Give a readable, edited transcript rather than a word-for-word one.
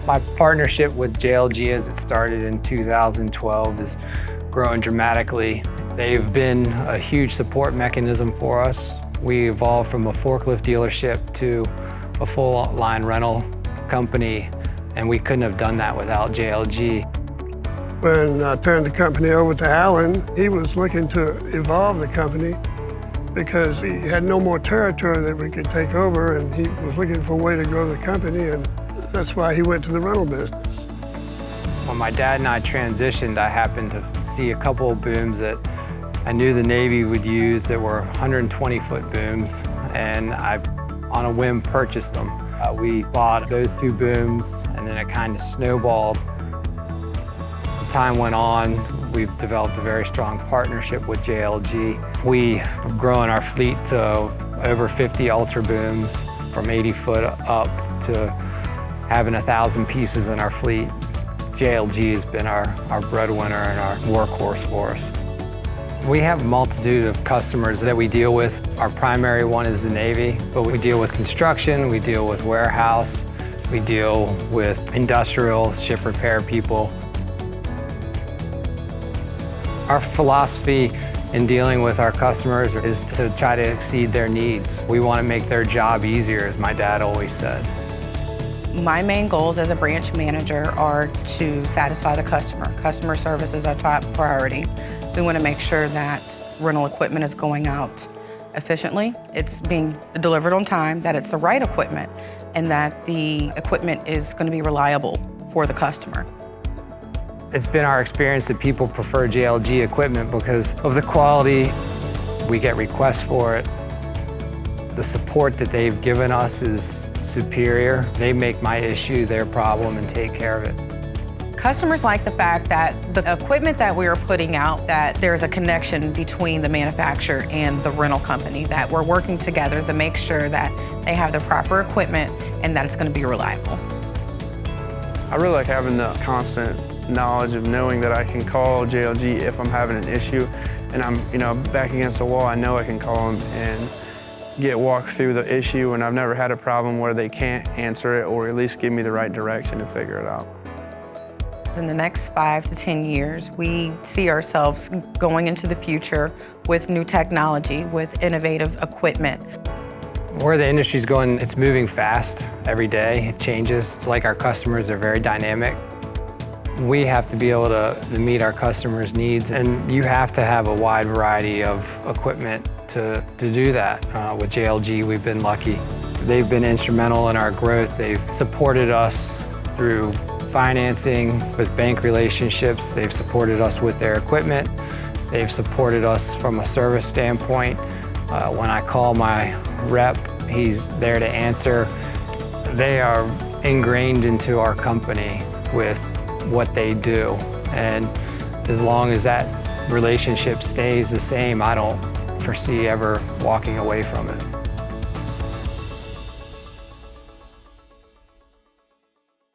My partnership with JLG as it started in 2012 has grown dramatically. They've been a huge support mechanism for us. We evolved from a forklift dealership to a full-line rental company, and we couldn't have done that without JLG. When I turned the company over to Alan, he was looking to evolve the company because he had no more territory that we could take over, and he was looking for a way to grow the company, and that's why he went to the rental business. When my dad and I transitioned, I happened to see a couple of booms that I knew the Navy would use that were 120-foot booms, and I, on a whim, purchased them. We bought those two booms, and then it kind of snowballed. As time went on, we've developed a very strong partnership with JLG. We have grown our fleet to over 50 Ultra booms, from 80 foot up to having 1,000 pieces in our fleet. JLG has been our breadwinner and our workhorse for us. We have a multitude of customers that we deal with. Our primary one is the Navy, but we deal with construction, we deal with warehouse, we deal with industrial, ship repair people. Our philosophy in dealing with our customers is to try to exceed their needs. We want to make their job easier, as my dad always said. My main goals as a branch manager are to satisfy the customer. Customer service is our top priority. We want to make sure that rental equipment is going out efficiently, it's being delivered on time, that it's the right equipment, and that the equipment is going to be reliable for the customer. It's been our experience that people prefer JLG equipment because of the quality. We get requests for it. The support that they've given us is superior. They make my issue their problem and take care of it. Customers like the fact that the equipment that we are putting out, that there's a connection between the manufacturer and the rental company, that we're working together to make sure that they have the proper equipment and that it's going to be reliable. I really like having the constant knowledge of knowing that I can call JLG if I'm having an issue and I'm back against the wall. I know I can call them and walk through the issue, and I've never had a problem where they can't answer it or at least give me the right direction to figure it out. In the next 5 to 10 years, we see ourselves going into the future with new technology, with innovative equipment. Where the industry's going, it's moving fast every day. It changes. It's like our customers are very dynamic. We have to be able to meet our customers' needs, and you have to have a wide variety of equipment to do that. With JLG, we've been lucky. They've been instrumental in our growth. They've supported us through financing, with bank relationships. They've supported us with their equipment. They've supported us from a service standpoint. When I call my rep, he's there to answer. They are ingrained into our company with what they do. And as long as that relationship stays the same, I don't foresee ever walking away from it.